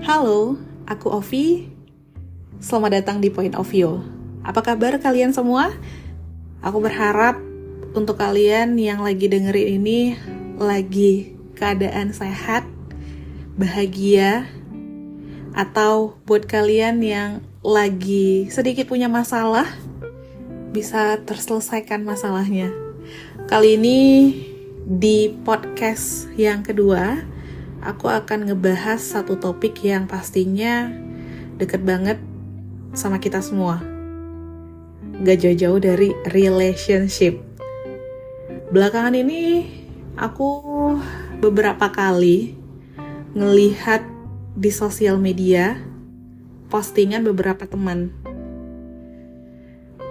Halo, aku Ovi. Selamat datang di Point of View. Apa kabar kalian semua? Aku berharap untuk kalian yang lagi dengerin ini lagi keadaan sehat, bahagia, atau buat kalian yang lagi sedikit punya masalah, bisa terselesaikan masalahnya. Kali ini di podcast yang kedua, aku akan ngebahas satu topik yang pastinya deket banget sama kita semua. Gak jauh-jauh dari relationship. Belakangan ini aku beberapa kali ngelihat di sosial media postingan beberapa teman.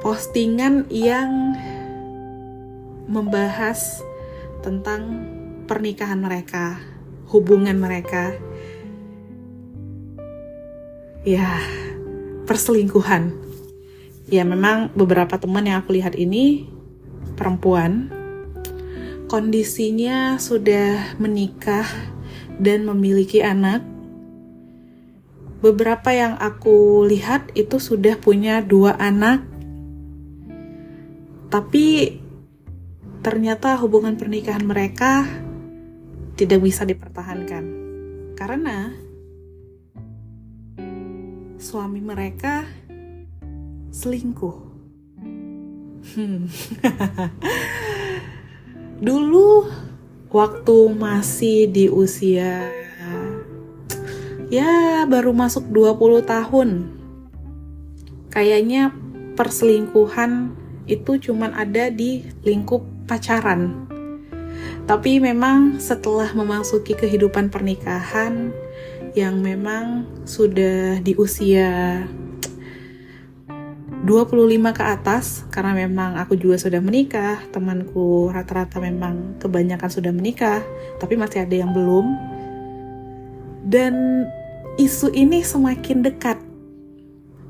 Postingan yang membahas tentang pernikahan mereka, hubungan mereka, ya perselingkuhan. Ya memang beberapa teman yang aku lihat ini perempuan, kondisinya sudah menikah dan memiliki anak. Beberapa yang aku lihat itu sudah punya 2 anak, tapi ternyata hubungan pernikahan mereka tidak bisa dipertahankan karena suami mereka selingkuh. Dulu waktu masih di usia ya baru masuk 20 tahun, kayaknya perselingkuhan itu cuman ada di lingkup pacaran. Tapi memang setelah memasuki kehidupan pernikahan yang memang sudah di usia 25 ke atas, karena memang aku juga sudah menikah, temanku rata-rata memang kebanyakan sudah menikah, tapi masih ada yang belum. Dan isu ini semakin dekat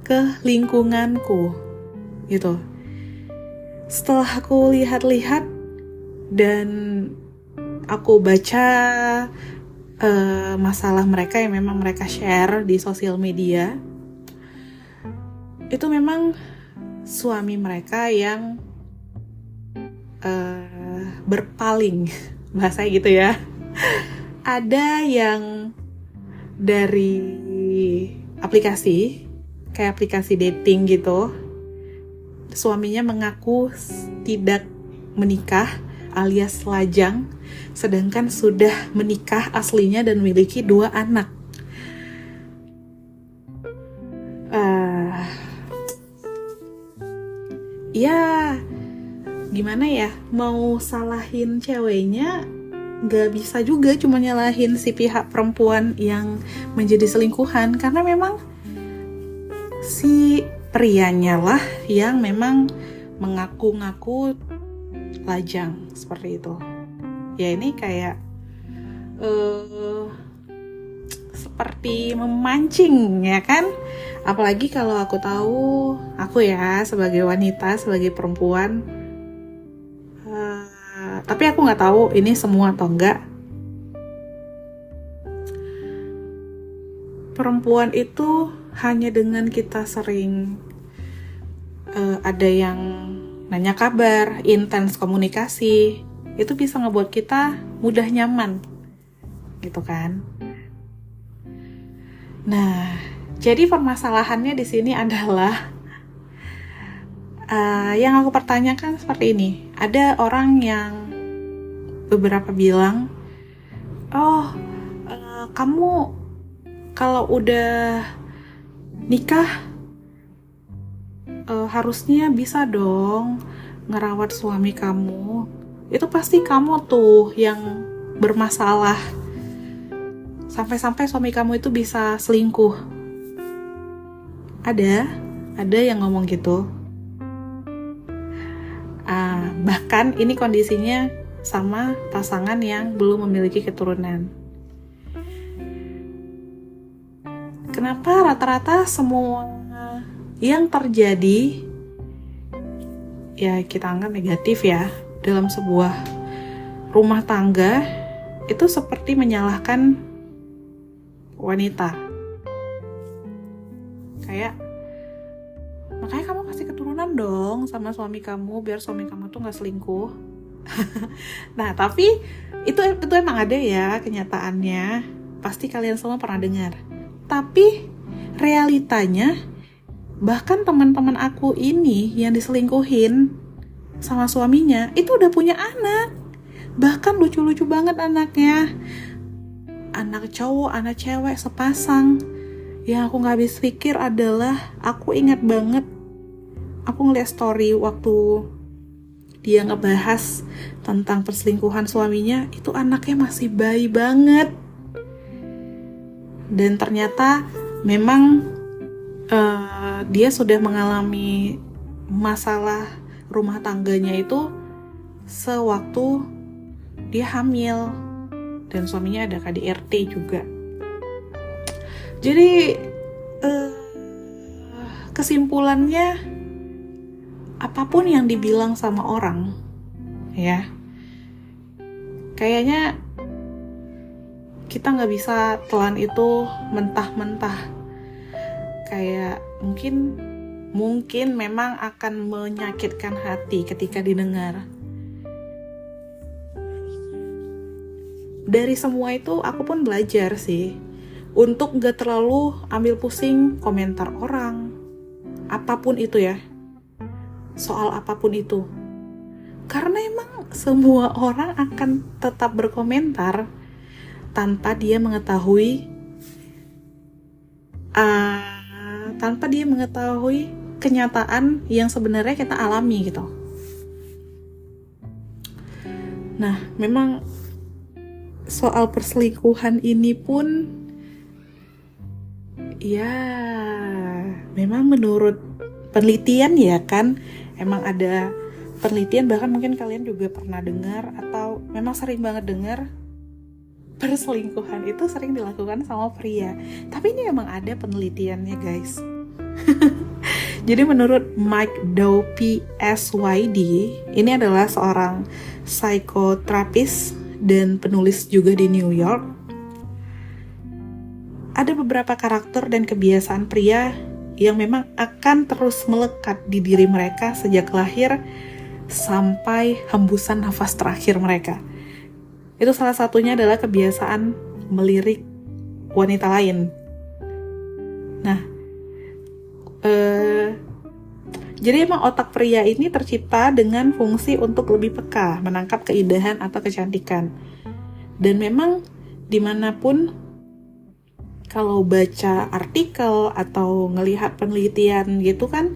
ke lingkunganku, gitu. Setelah aku lihat-lihat dan aku baca masalah mereka yang memang mereka share di sosial media, itu memang suami mereka yang berpaling, bahasanya gitu ya. Ada yang dari aplikasi, kayak aplikasi dating gitu, suaminya mengaku tidak menikah alias lajang, sedangkan sudah menikah aslinya dan memiliki 2 anak. Ya gimana ya, mau salahin ceweknya gak bisa juga, cuma nyalahin si pihak perempuan yang menjadi selingkuhan, karena memang si prianya lah yang memang mengaku-ngaku lajang seperti itu. Ya ini kayak seperti memancing, ya kan? Apalagi kalau aku tahu, aku ya sebagai wanita, sebagai perempuan, tapi aku nggak tahu ini semua atau enggak. Perempuan itu hanya dengan kita sering ada yang nanya kabar, intens komunikasi, itu bisa ngebuat kita mudah nyaman, gitu kan? Nah, jadi permasalahannya di sini adalah yang aku pertanyakan seperti ini. Ada orang yang beberapa bilang, kamu kalau udah nikah harusnya bisa dong ngerawat suami kamu. Itu pasti kamu tuh yang bermasalah, sampai-sampai suami kamu itu bisa selingkuh. Ada yang ngomong gitu. Bahkan ini kondisinya sama pasangan yang belum memiliki keturunan. Kenapa rata-rata semua yang terjadi, ya kita anggap negatif ya, dalam sebuah rumah tangga itu seperti menyalahkan wanita. Kayak, makanya kamu kasih keturunan dong sama suami kamu biar suami kamu tuh gak selingkuh. Nah, tapi itu emang ada ya kenyataannya. Pasti kalian semua pernah dengar. Tapi realitanya, bahkan teman-teman aku ini yang diselingkuhin sama suaminya itu udah punya anak. Bahkan lucu-lucu banget anaknya. Anak cowok, anak cewek sepasang. Yang aku gak habis pikir adalah, aku ingat banget, aku ngeliat story waktu dia ngebahas tentang perselingkuhan suaminya, itu anaknya masih bayi banget. Dan ternyata memang dia sudah mengalami masalah rumah tangganya itu sewaktu dia hamil, dan suaminya ada KDRT juga. Jadi kesimpulannya, apapun yang dibilang sama orang, ya, kayaknya kita nggak bisa telan itu mentah-mentah. Kayak mungkin memang akan menyakitkan hati ketika didengar. Dari semua itu aku pun belajar sih untuk gak terlalu ambil pusing komentar orang, apapun itu ya, soal apapun itu. Karena emang semua orang akan tetap berkomentar tanpa dia mengetahui kenyataan yang sebenarnya kita alami gitu. Nah, memang soal perselingkuhan ini pun ya memang menurut penelitian ya kan, emang ada penelitian, bahkan mungkin kalian juga pernah dengar atau memang sering banget dengar, perselingkuhan itu sering dilakukan sama pria. Tapi ini emang ada penelitiannya guys. Jadi menurut Mike Dow PhD, ini adalah seorang psikoterapis dan penulis juga di New York. Ada beberapa karakter dan kebiasaan pria yang memang akan terus melekat di diri mereka sejak lahir sampai hembusan nafas terakhir mereka. Itu salah satunya adalah kebiasaan melirik wanita lain. Nah, jadi emang otak pria ini tercipta dengan fungsi untuk lebih peka, menangkap keindahan atau kecantikan. Dan memang dimanapun, kalau baca artikel atau ngelihat penelitian gitu kan,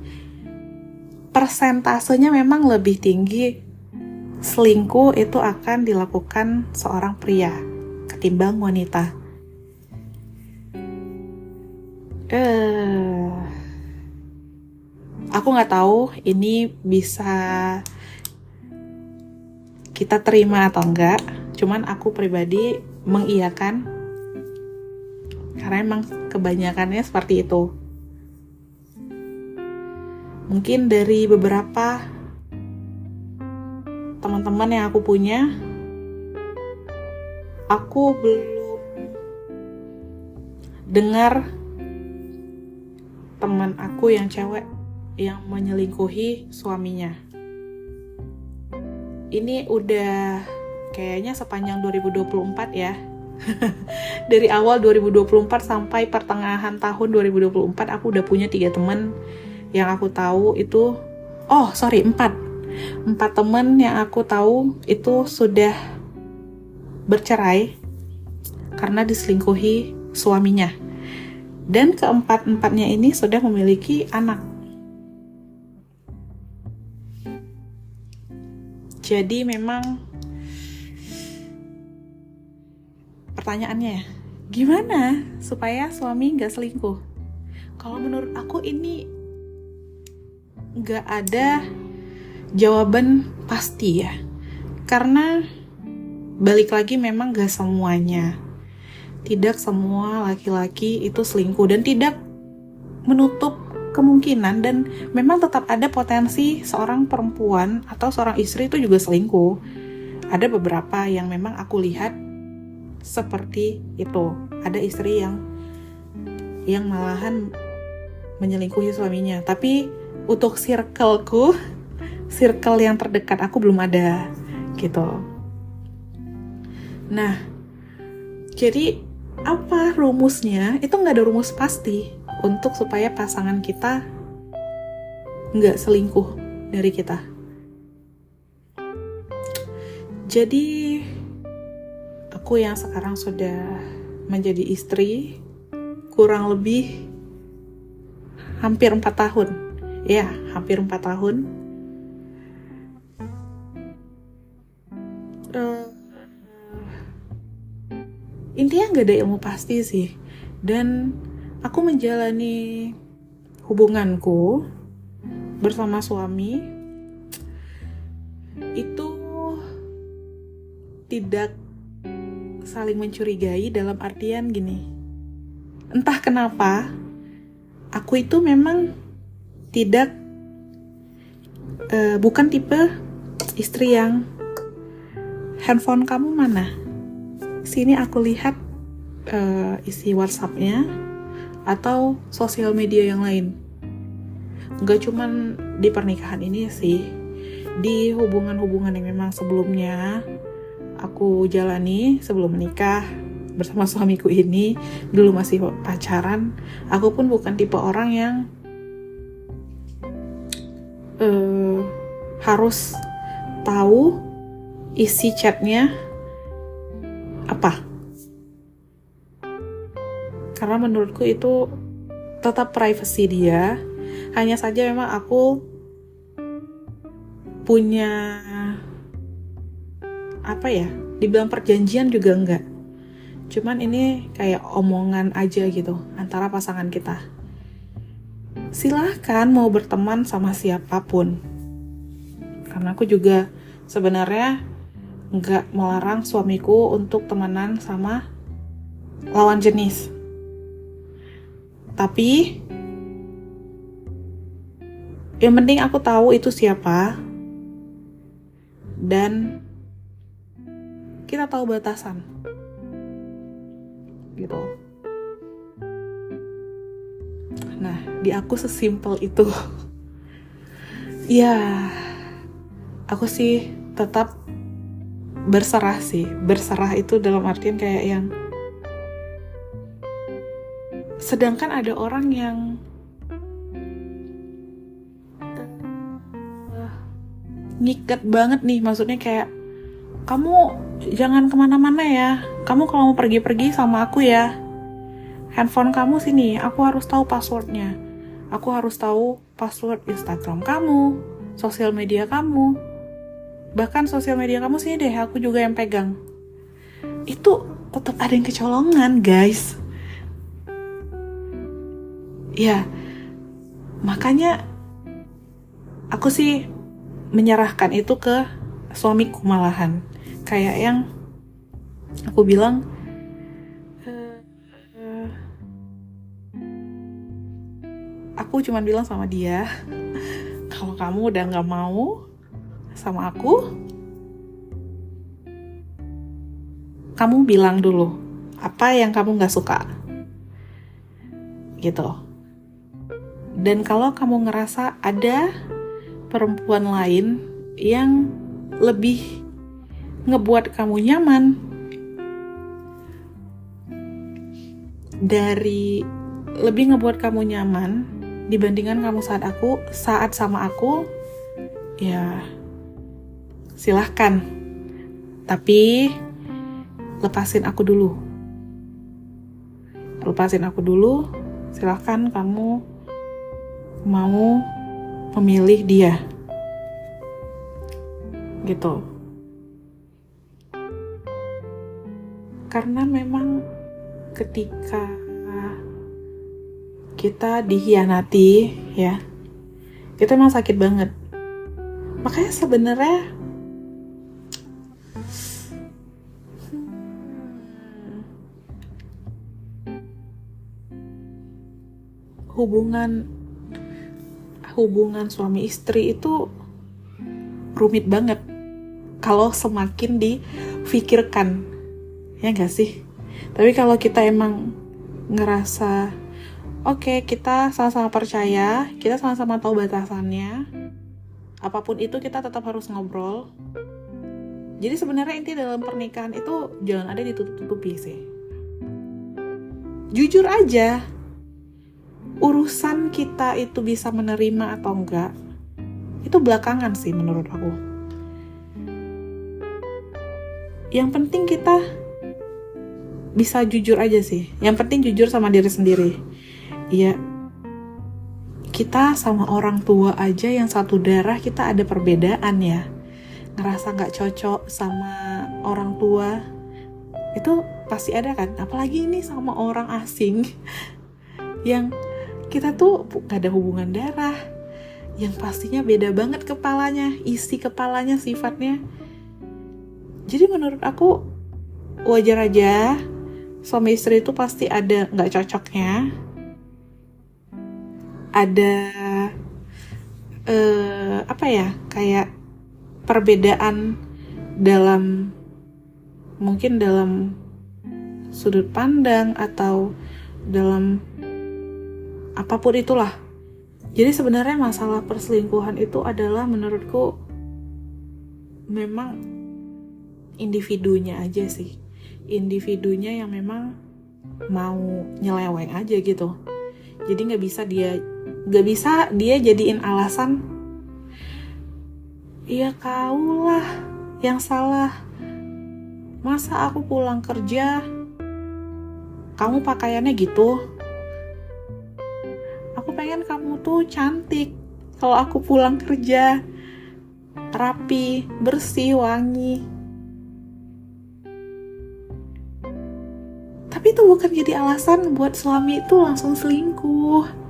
persentasenya memang lebih tinggi selingkuh itu akan dilakukan seorang pria ketimbang wanita. Aku nggak tahu ini bisa kita terima atau enggak, cuman aku pribadi mengiyakan karena emang kebanyakannya seperti itu. Mungkin dari beberapa teman-teman yang aku punya, aku belum dengar teman aku yang cewek yang menyelingkuhi suaminya. Ini udah kayaknya sepanjang 2024 ya. Dari awal 2024 sampai pertengahan tahun 2024 aku udah punya 3 teman yang aku tahu itu, 4 teman yang aku tahu itu sudah bercerai karena diselingkuhi suaminya. Dan keempat-empatnya ini sudah memiliki anak. Jadi memang pertanyaannya, gimana supaya suami gak selingkuh? Kalau menurut aku ini gak ada jawaban pasti ya. Karena balik lagi memang gak semuanya. Tidak semua laki-laki itu selingkuh, dan tidak menutup kemungkinan, dan memang tetap ada potensi seorang perempuan atau seorang istri itu juga selingkuh. Ada beberapa yang memang aku lihat seperti itu. Ada istri yang malahan menyelingkuhi suaminya. Tapi untuk circle yang terdekat aku belum ada gitu. Nah, jadi apa rumusnya? Itu nggak ada rumus pasti untuk supaya pasangan kita nggak selingkuh dari kita. Jadi aku yang sekarang sudah menjadi istri kurang lebih hampir 4 tahun. Ya, hampir 4 tahun. Intinya nggak ada ilmu pasti sih. Dan aku menjalani hubunganku bersama suami itu tidak saling mencurigai dalam artian gini. Entah kenapa, aku itu memang tidak bukan tipe istri yang handphone kamu mana? Sini aku lihat isi WhatsApp-nya atau sosial media yang lain. Gak cuman di pernikahan ini sih, di hubungan-hubungan yang memang sebelumnya aku jalani sebelum menikah bersama suamiku ini, dulu masih pacaran, aku pun bukan tipe orang yang harus tahu isi chatnya apa. Karena menurutku itu tetap privacy dia. Hanya saja memang aku punya dibilang perjanjian juga enggak. Cuman ini kayak omongan aja gitu antara pasangan kita. Silahkan mau berteman sama siapapun. Karena aku juga sebenarnya enggak melarang suamiku untuk temenan sama lawan jenis. Tapi yang penting aku tahu itu siapa dan kita tahu batasan gitu. Nah, di aku sesimpel itu. Ya, aku sih tetap berserah sih. Berserah itu dalam artian kayak yang sedangkan ada orang yang ngikat banget nih, maksudnya kayak kamu jangan kemana-mana ya, kamu kalau mau pergi-pergi sama aku ya, handphone kamu sini, aku harus tahu passwordnya, aku harus tahu password Instagram kamu, sosial media kamu, bahkan sosial media kamu sini deh, aku juga yang pegang. Itu tetap ada yang kecolongan, guys. Ya, makanya aku sih menyerahkan itu ke suamiku malahan. Kayak yang aku bilang, aku cuma bilang sama dia, kalau kamu udah gak mau sama aku, kamu bilang dulu apa yang kamu gak suka gitu. Dan kalau kamu ngerasa ada perempuan lain yang lebih ngebuat kamu nyaman dibandingkan kamu saat sama aku, ya silahkan, tapi lepasin aku dulu, silahkan kamu mau memilih dia gitu. Karena memang ketika kita dikhianati ya, itu emang sakit banget. Makanya sebenarnya hubungan suami istri itu rumit banget kalau semakin difikirkan, ya gak sih? Tapi kalau kita emang ngerasa Oke, kita sama-sama percaya, kita sama-sama tahu batasannya. Apapun itu kita tetap harus ngobrol. Jadi sebenarnya inti dalam pernikahan itu jangan ada ditutup-tutupi sih. Jujur aja, urusan kita itu bisa menerima atau enggak, itu belakangan sih menurut aku. Yang penting kita bisa jujur aja sih. Yang penting jujur sama diri sendiri. Iya, kita sama orang tua aja yang satu darah kita ada perbedaan ya. Ngerasa gak cocok sama orang tua, itu pasti ada kan. Apalagi ini sama orang asing yang kita tuh gak ada hubungan darah, yang pastinya beda banget kepalanya, isi kepalanya, sifatnya. Jadi menurut aku wajar aja suami istri itu pasti ada gak cocoknya, ada kayak perbedaan mungkin dalam sudut pandang atau dalam apapun itulah. Jadi sebenarnya masalah perselingkuhan itu adalah menurutku memang individunya aja sih, individunya yang memang mau nyeleweng aja gitu. Jadi nggak bisa dia jadiin alasan, iya kaulah yang salah, masa aku pulang kerja kamu pakaiannya gitu, aku pengen kamu tuh cantik kalau aku pulang kerja, rapi, bersih, wangi. Tapi itu bukan jadi alasan buat suami itu langsung selingkuh.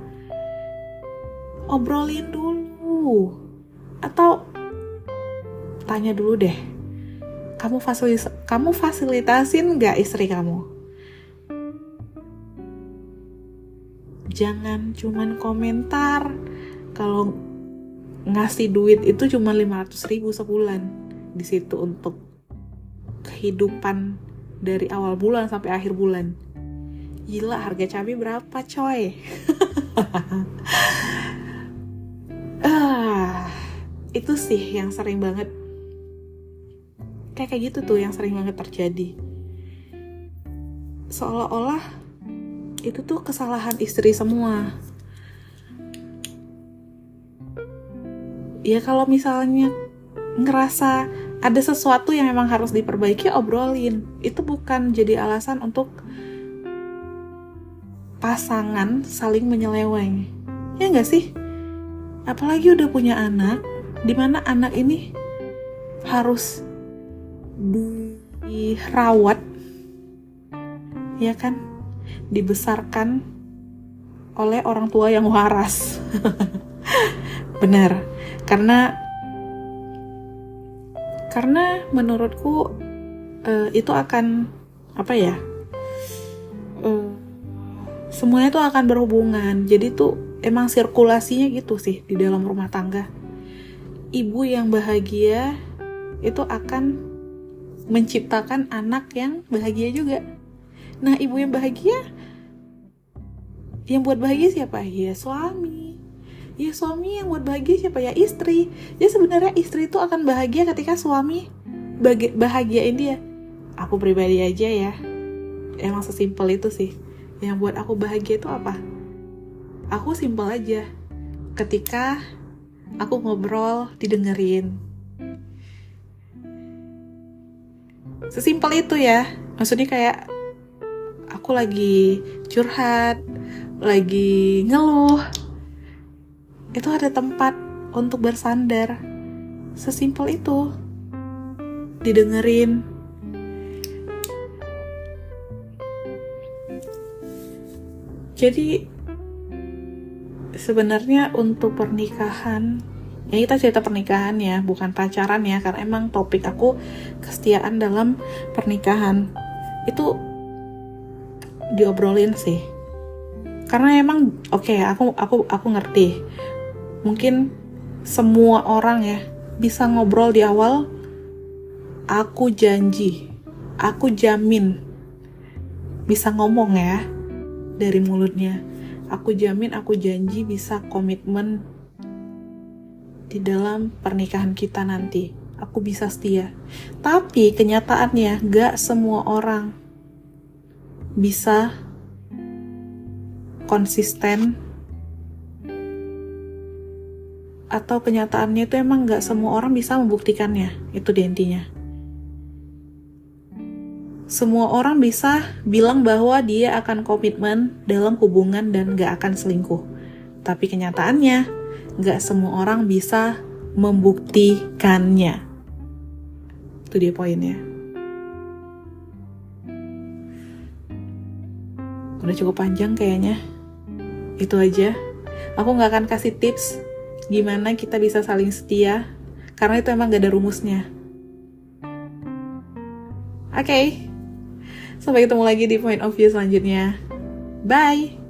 Obrolin dulu, atau tanya dulu deh, kamu fasilitasin gak istri kamu? Jangan cuman komentar kalau ngasih duit itu cuma 500.000 sebulan di situ untuk kehidupan dari awal bulan sampai akhir bulan. Gila, harga cabai berapa coy? Itu sih yang sering banget kayak gitu tuh, yang sering banget terjadi. Seolah-olah itu tuh kesalahan istri semua. Ya kalau misalnya ngerasa ada sesuatu yang memang harus diperbaiki, obrolin. Itu bukan jadi alasan untuk pasangan saling menyeleweng. Ya nggak sih? Apalagi udah punya anak, dimana anak ini harus dirawat, ya kan, dibesarkan oleh orang tua yang waras. Benar, karena menurutku itu akan semuanya tuh akan berhubungan. Jadi tuh emang sirkulasinya gitu sih di dalam rumah tangga. Ibu yang bahagia itu akan menciptakan anak yang bahagia juga. Nah, ibu yang bahagia, yang buat bahagia siapa? Ya suami. Ya suami yang buat bahagia siapa? Ya istri. Jadi sebenarnya istri itu akan bahagia ketika suami bahagiain dia. Aku pribadi aja ya, emang sesimpel itu sih. Yang buat aku bahagia itu apa? Aku simpel aja. Ketika aku ngobrol didengerin. Sesimpel itu ya. Maksudnya kayak aku lagi curhat, lagi ngeluh, itu ada tempat untuk bersandar. Sesimpel itu. Didengerin. Jadi sebenarnya untuk pernikahan, ya kita cerita pernikahan ya, bukan pacaran ya, karena emang topik aku kesetiaan dalam pernikahan. Itu diobrolin sih. Karena emang aku ngerti. Mungkin semua orang ya bisa ngobrol di awal. Aku janji, aku jamin bisa ngomong ya dari mulutnya. aku jamin, aku janji bisa komitmen di dalam pernikahan kita nanti. Aku bisa setia. Tapi kenyataannya gak semua orang bisa konsisten, atau kenyataannya itu emang gak semua orang bisa membuktikannya. Itu dia intinya. Semua orang bisa bilang bahwa dia akan komitmen dalam hubungan dan gak akan selingkuh. Tapi kenyataannya, gak semua orang bisa membuktikannya. Itu dia poinnya. Udah cukup panjang kayaknya. Itu aja. Aku gak akan kasih tips gimana kita bisa saling setia, karena itu emang gak ada rumusnya. Oke. Sampai ketemu lagi di point of view selanjutnya. Bye!